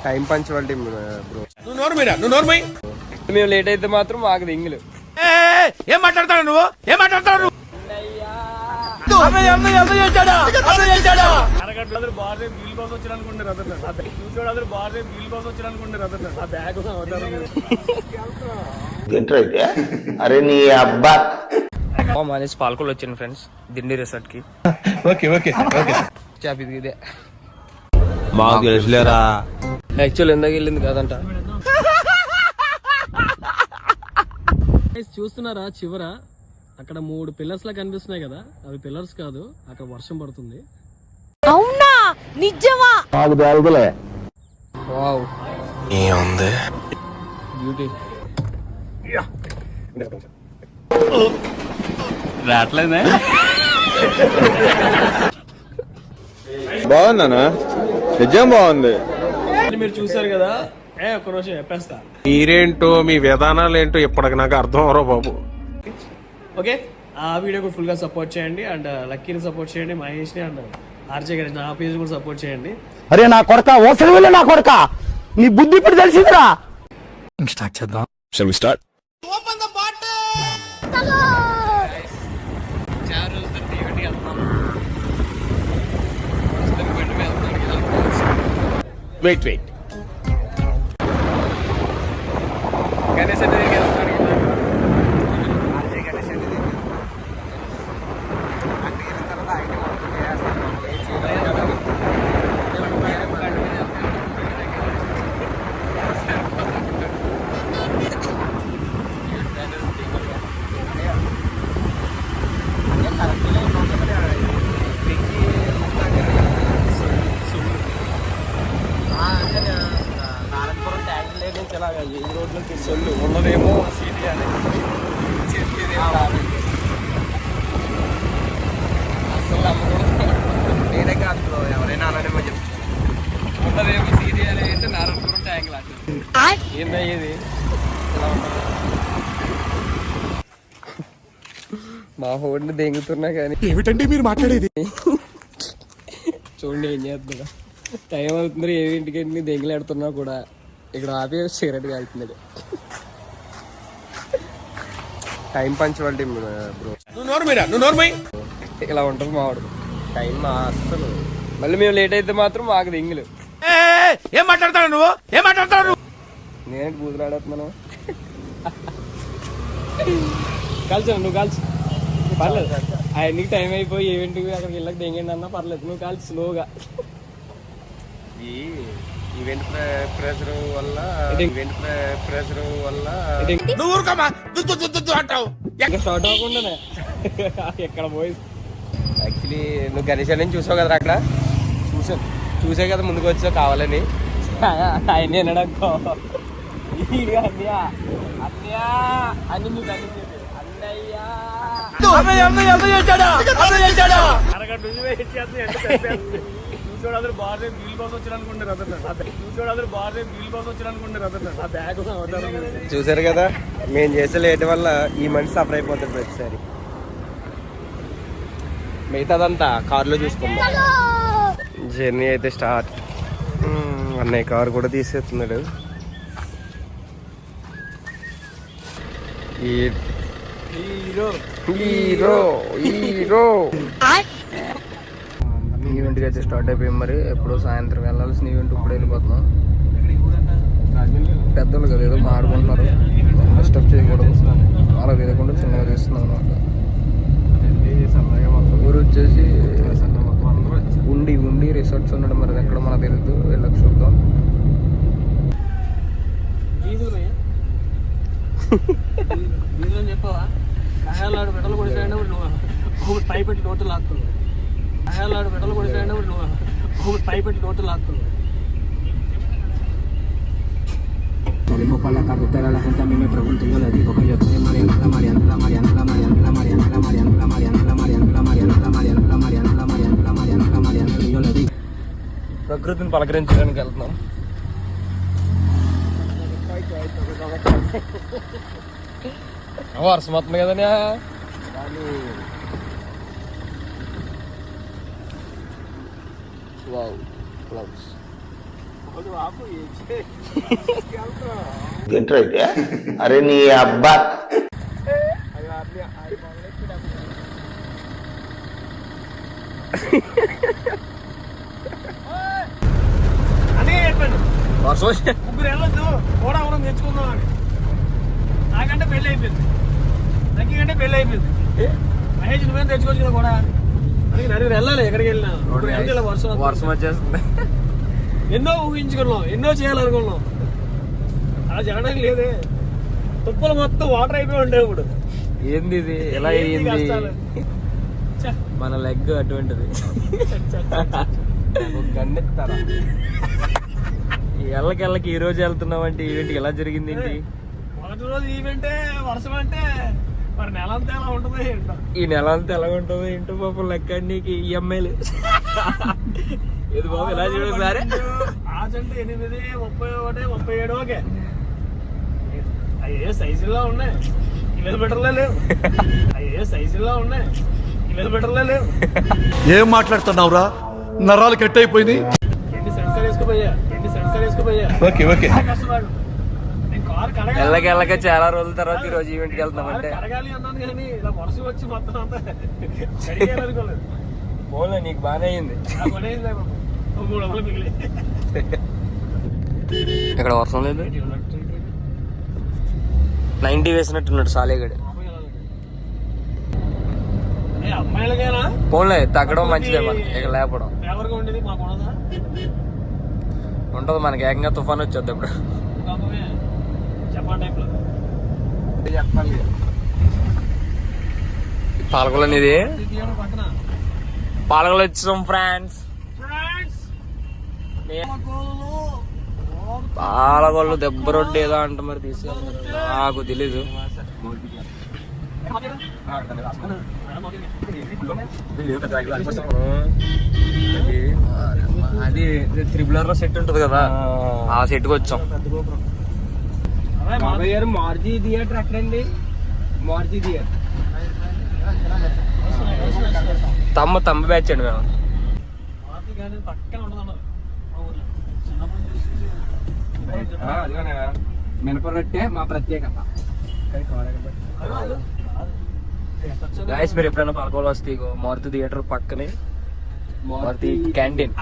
Time punctuality bro. నువ్వు మేము late అయితే మాత్రం మాకు దింగులు. ఏం మాట్లాడతాడు నువ్వు? అరే నీ అబ్బా మానేసి పాలకొల్లు వచ్చింది ఫ్రెండ్స్ దిండి రిసార్ట్ కి. చాప్ ఇదే మాకు తెలుసులేరా. యాక్చువల్ ఎందాక వెళ్ళింది కాదంట. చూస్తున్నారా చివర అక్కడ 3 పిల్లర్స్ లా కనిపిస్తున్నాయి కదా, అవి పిల్లర్స్ కాదు, అక్కడ వర్షం పడుతుంది. అవునా నిజమా? వావ్ ఏముంది బ్యూటీ. రావట్లేదే. బాగుందనా? నిజం బాగుంది. మీరు చూసారు కదా, ఒక్క రోజు చెప్పేస్తా. మీరేంటో మీ విధానాలు ఏంటో ఇప్పటికి నాకు అర్థం అవరో బాబు. ఓకే, ఆ వీడియో కూడా ఫుల్ గా సపోర్ట్ చేయండి, అండ్ లక్కీని సపోర్ట్ చేయండి, మహేష్ ని అండ్ ఆర్జే గారి నా పేజ్ కూడా సపోర్ట్ చేయండి. అరే నా కొడక ఓసలి వెళ్ళి నా కొడక నీ బుద్ధి ఇప్పుడు తెలిసిందిరా. స్టార్ట్ చేద్దాం. Shall we start? Wait. ఉన్నదేమో సిటీ అని అసలు నేనే కాదు బ్రో, ఎవరైనా అలానేమో చెప్తాను. ఉన్నదేమో సిటీ అని అయితే నారాయణపురం ట్యాంక్ లాంటి ఏందయ్యేది ఇలా ఉంటుంది. మా ఫోన్ని దెంగుతున్నా కానీ ఏమిటండి మీరు మాట్లాడేది? చూడండి ఏం చేస్తున్నా. టైం అవుతుంది, ఏమింటికి దెంగులాడుతున్నా కూడా ఇక్కడ ఆపి సిగరెట్ కాలుతున్నాడు. Time punctuality bro. ఇలా ఉంటుంది మావాడు టైం అసలు. మళ్ళీ మేము లేట్ అయితే మాత్రం మాకు దింగులు. ఏం మాట్లాడతాడు నువ్వు? నేనేంటి బూతులాడుతున్నాను. కాల్చాను, నువ్వు కాల్చు పర్లేదు. అవన్నీ టైం అయిపోయి ఏమింటికి అక్కడికి వెళ్ళక దెంగండి అన్నా పర్లేదు, నువ్వు కాల్చు స్లోగా. ఈవెంట్ ప్రెషర్ వల్ల ఇంకా స్టార్ట్ అవ్వకుండానే ఎక్కడ పోయి. యాక్చువల్లీ నువ్వు గణేష్ అని చూసావు కదా అక్కడ. చూసే కదా ముందుకు వచ్చావు కావాలని. ఆయన వినడకో అన్నయ్య అని నువ్వు చూడదు బాగా వీల్ బాస్ వచ్చారనుకుంటారు. చూసారు కదా, మేము చేసే లేట్ వల్ల ఈ మనిషి సఫర్ అయిపోతుంది ప్రతిసారి. మిగతాదంతా కారులో చూసుకుందాం. జర్నీ అయితే స్టార్ట్. అన్నయ్య కారు కూడా తీసేస్తున్నాడు. ఈవెంట్కి అయితే స్టార్ట్ అయిపోయాం. మరి ఎప్పుడో సాయంత్రం వెళ్ళాల్సిన ఈవెంట్ ఇప్పుడు వెళ్ళిపోతున్నాం. పెద్దలు కదా ఏదో మాడుకుంటున్నారు, డిస్టర్బ్ చేయకూడదు. అలా వేయకుండా చిన్నగా తీస్తున్నాం అనమాట. ఊరు వచ్చేసి ఉండి రిసార్ట్స్ ఉన్నాడు. మరి ఎక్కడ మనకు తెలియదు, వెళ్ళకి చూద్దాం. చెప్పవా పెట్టలు కొడిసాడినప్పుడు నువ్వు పై పెట్టి నోట్లు లాక్కున్నావు. పెట్టలు కొడిసాడినప్పుడు నువ్వు పై పెట్టి నోట్లు లాక్కున్నావు. Salimos para la carretera, la gente a mí me pregunta y yo le digo que yo estoy y yo le digo. ప్రకృతిని పలకరించడానికి వెళ్తున్నాం. వర్షం వస్తుంది కదనే. Wow clouds. ఏంట్రైతే అరే నీ అబ్బా అని చెప్పాడు వర్షం ముగ్గురు వెళ్ళొద్దు కూడా అవడం తెచ్చుకుందాం అని. నాకంటే పెళ్ళి అయిపోయింది, నక్కికంటే పెళ్ళి అయిపోయింది. మహేష్ నువ్వేం తెచ్చుకోవచ్చు కదా కూడా అని నలుగురు వెళ్ళాలి. ఎక్కడికి వెళ్ళినా ఇప్పుడు వెళ్తే ఇలా వర్షం వచ్చేస్తుంది. ఎన్నో ఊహించుకున్నాం, ఎన్నో చేయాలనుకున్నాం, అలా జరగడానికి లేదే. తుప్పలు మొత్తం వాటర్ అయిపోయి ఉండే ఇప్పుడు. ఏంది ఇది ఎలా అయ్యింది? కష్టాలు. ఛ, మన లెగ్ అటువంటిది. గన్నెత్తారా ఎల్లకెళ్ళకి ఈ రోజు వెళ్తున్నామంటే ఈవెంట్ ఎలా జరిగింది ఏంటి? మొదటి రోజు ఈవెంటే వర్షం అంటే మరి నెల అంతా ఎలా ఉంటుంది ఏంటో. ఈ నెల అంతా ఎలా ఉంటుందో ఏంటో పాపం లెక్క నీకు ఈఎంఐలు. ఏది బాబు ఎలా చూడ సరే ఆచంటే 8, 31, 37 ఓకే. అయ్యే సైజుల్లో ఉన్నాయి, కిలోమీటర్లే లేవు. అయ్యే సైజుల్లో ఉన్నాయి, కిలోమీటర్లే లేవు. ఏం మాట్లాడుతున్నావురా? నరాలు కట్ అయిపోయింది. ఎన్ని సెన్సర్ వేసుకుపోయా, ఎన్ని సెన్సర్ వేసుకుపోయా. Okay okay. కష్టపడు. నేను కారు కడగాలి, ఎల్లకెళ్ళక చాలా రోజుల తర్వాత ఈ రోజు ఈవెంట్కి వెళ్తున్నామంటే కడగాలి అన్నాను కానీ ఇలా వర్షం వచ్చి మొత్తం అంతా కడిగేయాలనుకోలేదు. పోలే నీకు బాగానే అయింది. నాకు పడేసింది బాబు. 300 మిగిలి. ఇక్కడ వర్షం లేదు. 90 వేసినట్టున్నాడు సాలేగడి. అమ్మాయిలకేనా పోన్లే తగ్గడం మంచిదే మనకి, ఇక లేపడం ఫేవర్గా ఉండేది. మాకు ఉన్నదా ఉంటుంది మనకి. ఏకంగా తుఫాన్ వచ్చేది ఇప్పుడు. జపాన్ టైప్ లో పాలకొల ఇది పక్కన పాలకొల వచ్చాం ఫ్రాన్స్. పాలకొల్లు దెబ్బ రొడ్డు ఏదో అంట మరి తీసుకెళ్తారు, నాకు తెలీదు. అది 3R సెట్ ఉంటది కదా, ఆ సెట్ కి వచ్చాం. మార్జీ థియేటర్ ఎక్కడండి? మార్జీ థియేటర్ తమ్మ బ్యాచ్ అండి మేము. పక్కన ఉండదు. మినపరొట్టే మా ప్రత్యేకత. గాయస్ మీరు ఎప్పుడైనా పాలకోలు వస్తే ఇగో మారుతి థియేటర్ పక్కనే మారుతి క్యాంటీన్.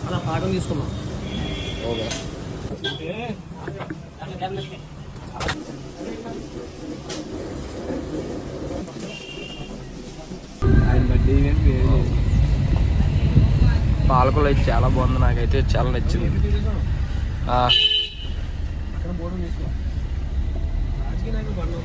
అలా పాఠం తీసుకున్నాం. పాలకొల్లు అయితే చాలా బాగుంది, నాకైతే చాలా నచ్చింది. అక్కడ బోర్డు తీసుకో. రాజకీయ నాయకులు బండ్లు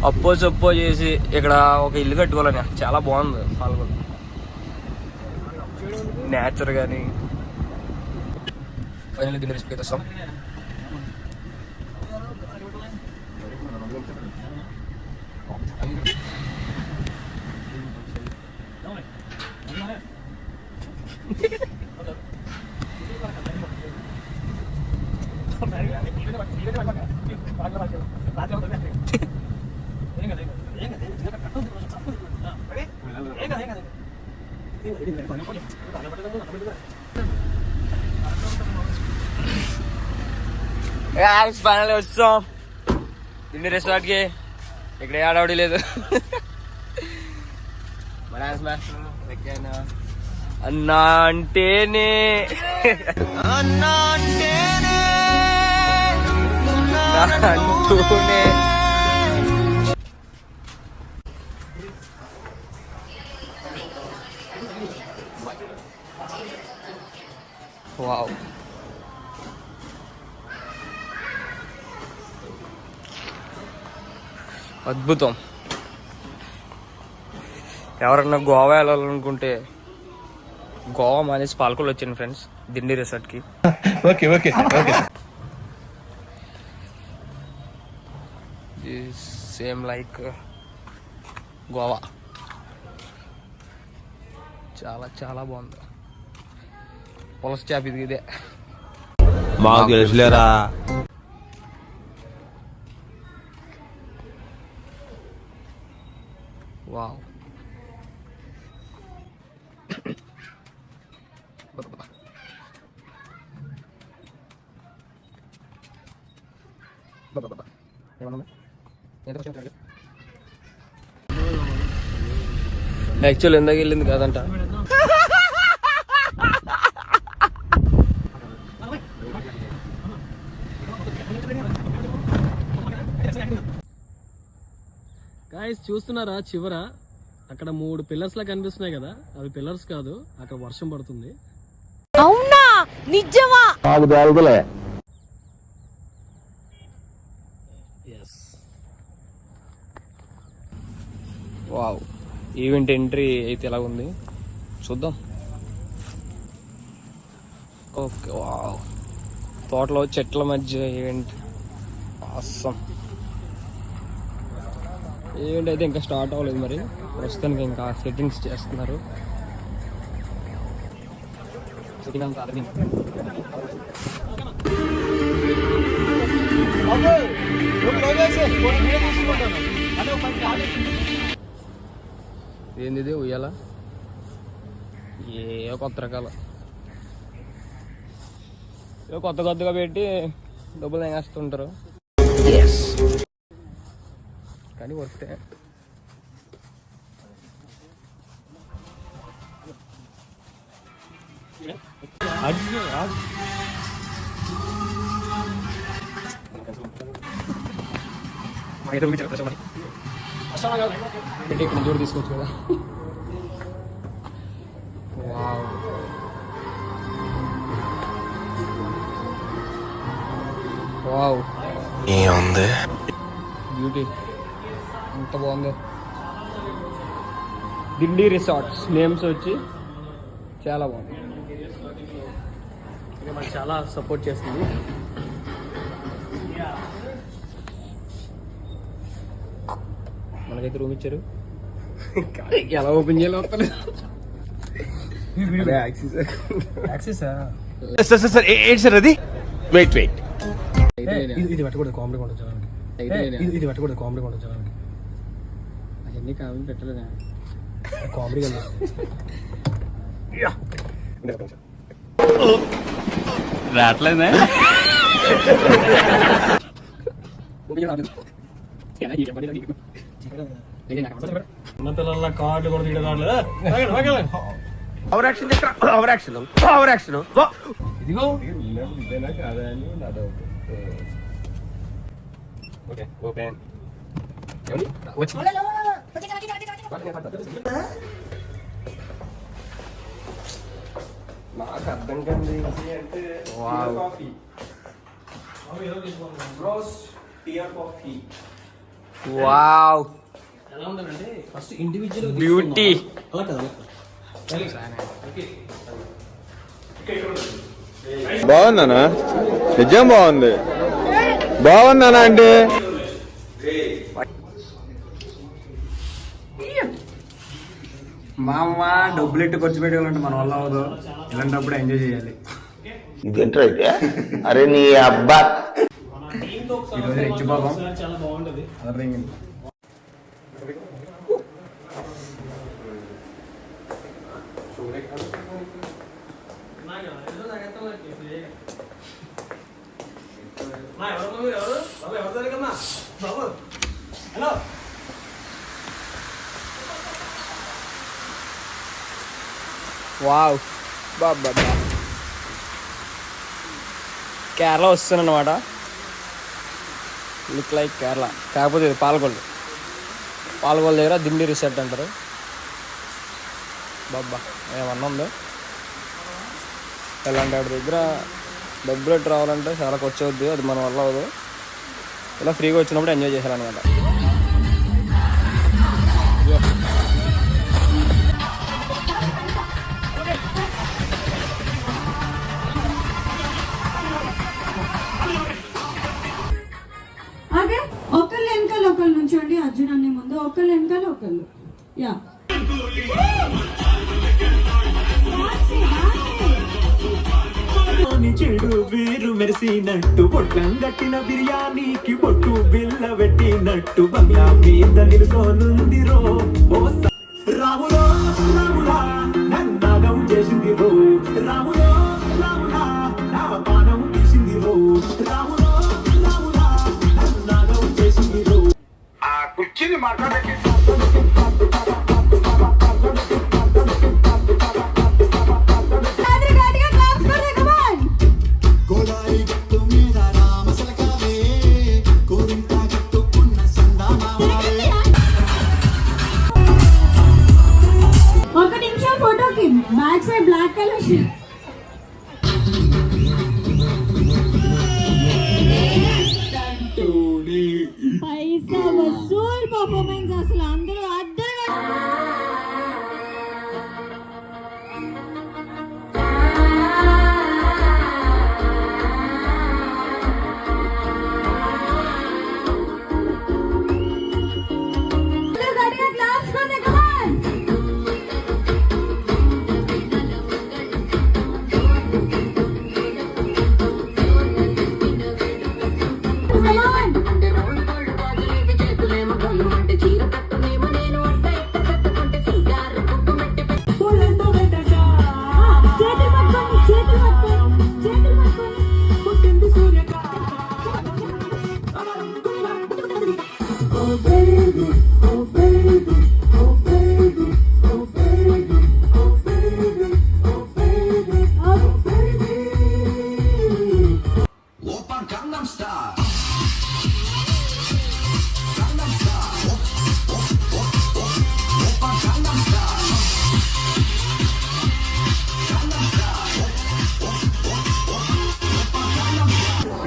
అప్పో సప్పో చేసి ఇక్కడ ఒక ఇల్లు కట్టుకోవాలని చాలా బాగుంది పాలకొల్లు. నేచర్ కానీ ఫైనల్ గిన్నె రెసిపీ తెస్తాం. ఫైనల్ వచ్చాం తిండి రెస్టారెంట్ కి. ఇక్కడ ఆడవడి లేదు. అన్నా అంటేనే అంటూనే వావ్. అద్భుతం. ఎవరన్నా గోవా వెళ్ళాలనుకుంటే గోవా మానేసి పాలకొల్లు వచ్చాను ఫ్రెండ్స్ దిండి రిసార్ట్కి. Okay okay okay. Is same like Goa. చాలా చాలా బాగుంది. పులస చేప ఇది ఇదే. మాకు తెలుసులేరా. వావ్. యాక్చువల్ ఎందాక వెళ్ళింది కాదంట. గాయ్స్ చూస్తున్నారా చివర అక్కడ 3 పిల్లర్స్ లా కనిపిస్తున్నాయి కదా, అవి పిల్లర్స్ కాదు, అక్కడ వర్షం పడుతుంది. అవునా నిజమా? నాకు తెలుగులే. వావ్. ఈవెంట్ ఎంట్రీ అయితే ఎలా ఉంది చూద్దాం. ఓకే. వావ్. తోటలో చెట్ల మధ్య ఈవెంట్. ఆసమ్. ఈవెంట్ అయితే ఇంకా స్టార్ట్ అవ్వలేదు, మరి ప్రస్తుతానికి ఇంకా సెట్టింగ్స్ చేస్తున్నారు. ఏంది ఇది ఉయ్యాల? ఏ కొత్త రకాలు కొత్త కొత్తగా పెట్టి డబ్బులు తెగేస్తుంటారు కానీ వర్తే. ఇక్కడ దూరం తీసుకోవచ్చు కదా. వావ్. వావ్. ఏముంది బ్యూటీ. ఎంత బాగుంది. దిండి రిసార్ట్స్ నేమ్స్ వచ్చి చాలా బాగుంది. మనకి చాలా సపోర్ట్ చేస్తుంది. మనకైతే రూమ్ ఇచ్చారు. ఎలా ఓపెన్ చేయాలి వస్తలేదు. ఏంటి సార్ అది? వెయిట్ ఇది పెట్టకూడదు, కామెడీ ఉంటుంది జనానికి. ఇది పెట్టకూడదు, కామెడీ ఉంటుంది జనానికి. అవన్నీ కావాలి పెట్టలేదా? కామెడీ కదా. రావట్లేదా? చిన్న పిల్లల కార్డు కూడా తీయడం కావట్లేదా? ఇదిగో నాకు అర్థం కంది అంటే వావ్. ఎలా ఉందంటే ఫస్ట్ ఇండివిజువల్ బ్యూటీ. అలా కదా. బాగుందనా? నిజం బాగుంది. బాగుందనా అంటే మా అమ్మ డబ్బులు ఎట్టి ఖర్చు పెట్టాలంటే మన వల్ల అవదు. ఇలాంటప్పుడు ఎంజాయ్ చేయాలి. ఇదేంటైతే అరే నీ అబ్బా ఈరోజు రెచ్చిపోతాం. చాలా బాగుంటది. Hello wow. బాబా కేరళ వస్తుంది అన్నమాట. లుక్ లైక్ కేరళ, కాకపోతే ఇది పాలకొల్లు. పాలకొల్లు దగ్గర దిండి రిసార్ట్ అంటారు. బాబా ఏమన్నా ఉందో. ఇలాంటి వాటి దగ్గర డబ్బులు రావాలంటే చాలా ఖర్చు అవుద్ది, అది మన వల్ల అవ్వదు. ఇలా ఫ్రీగా వచ్చినప్పుడు ఎంజాయ్ చేయాలన్నమాట. ఒకళ్ళు వెనకాల అర్జున్ అనే ముందు ఒకళ్ళు వెనకాల ఒకళ్ళు యా చెడు వీరు మెరిసినట్టు పొట్లం గట్టిన బిర్యానీకి పొట్టు బిల్ల పెట్టినట్టు బంగ్లా మీద నిలుసోనుంది రో రాములో రాములా నన్నాగం చేసింది రో రాములో రాములా నా పానం తీసింది రో రాములో రాములా నన్నాగం చేసింది రో ఆ కుర్చీని మాట్లాడకి ఒక నిమిషం ఫోటోకి బ్యాక్ సైడ్ బ్లాక్ కలర్ పైసా వసూల్ పర్ఫార్మెన్స్ అసలు అందరూ అద్దరు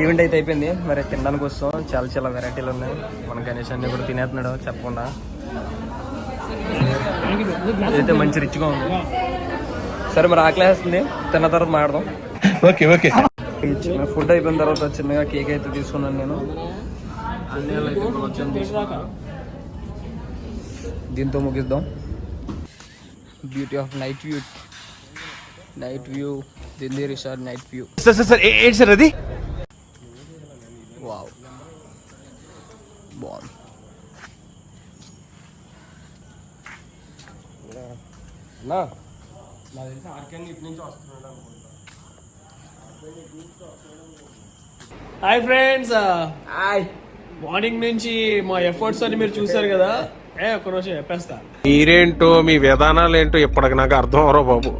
ఈవెంట్ అయితే అయిపోయింది. మరి తినడానికి వస్తాం. చాలా చాలా వెరైటీలు ఉన్నాయి. మన గణేష్ అన్ని కూడా తినేస్తున్నాడు చెప్పకుండా. ఇదైతే మంచి రిచ్గా ఉంది. సరే మరి ఆకలి వేస్తుంది, తిన్న తర్వాత మాడదాం. Okay okay. ఫుడ్ అయిపోయిన తర్వాత చిన్నగా కేక్ అయితే తీసుకున్నాను నేను. అన్నీ అయితే వచ్చాను తీసుకున్నాను. దీంతో ముగిద్దాం. Beauty of night view. Night view Dindi resort night view. Sir ఏంటి సార్ అది? వావ్ బాగుంది. హాయ్ ఫ్రెండ్స్, మార్నింగ్ నుంచి మా ఎఫర్ట్స్ అని మీరు చూసారు కదా. ఒక రోజు చెప్పేస్తా. మీరేంటో మీ విధానాలు ఏంటో ఇప్పటికి నాకు అర్థం అవరో బాబు.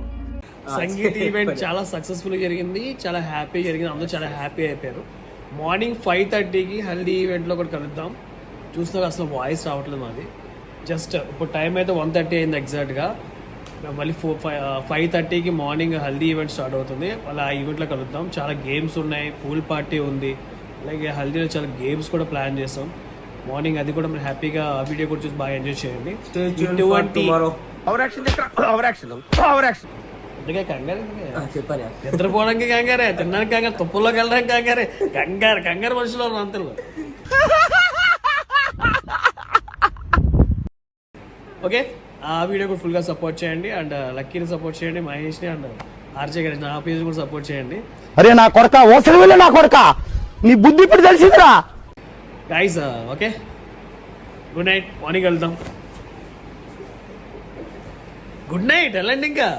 సంగీత్ ఈవెంట్ చాలా సక్సెస్ఫుల్ జరిగింది, చాలా హ్యాపీ జరిగింది. అందరూ చాలా హ్యాపీ అయిపోయారు. మార్నింగ్ 5:30కి హల్దీ ఈవెంట్లో ఒకటి కలుద్దాం. చూసినా అసలు వాయిస్ రావట్లేదు మాది. జస్ట్ ఇప్పుడు టైం అయితే 1:30 అయింది ఎగ్జాక్ట్గా. మళ్ళీ 5:30కి మార్నింగ్ హల్దీ ఈవెంట్ స్టార్ట్ అవుతుంది. అలా ఆ ఈవెంట్లో కలుద్దాం. చాలా గేమ్స్ ఉన్నాయి, పూల్ పార్టీ ఉంది, అలాగే హల్దీలో చాలా గేమ్స్ కూడా ప్లాన్ చేస్తాం. మార్నింగ్ అది కూడా మీరు హ్యాపీగా ఆ వీడియో కూడా చూసి బాగా ఎంజాయ్ చేయండి. అందుకే కంగారు, నిద్రపోవడానికి కంగారే, తినడానికి కంగారు, తుప్పుల్లోకి వెళ్ళడానికి కంగారే, కంగారు కంగారు మనుషులు అంతలో. ఓకే, ఆ వీడియో కూడా ఫుల్గా సపోర్ట్ చేయండి. అండ్ లక్కీని సపోర్ట్ చేయండి, మహేష్ని అండ్ ఆర్జే గారి నా పేజ్ కూడా సపోర్ట్ చేయండి. అరే నా కొడక ఓసలి వెళ్ళి నా కొడక నీ బుద్ధి ఇప్పుడు తెలిసిందిరా guys. Okay, good night. Morning వెళ్దాం. గుడ్ నైట్, వెళ్ళండి ఇంకా.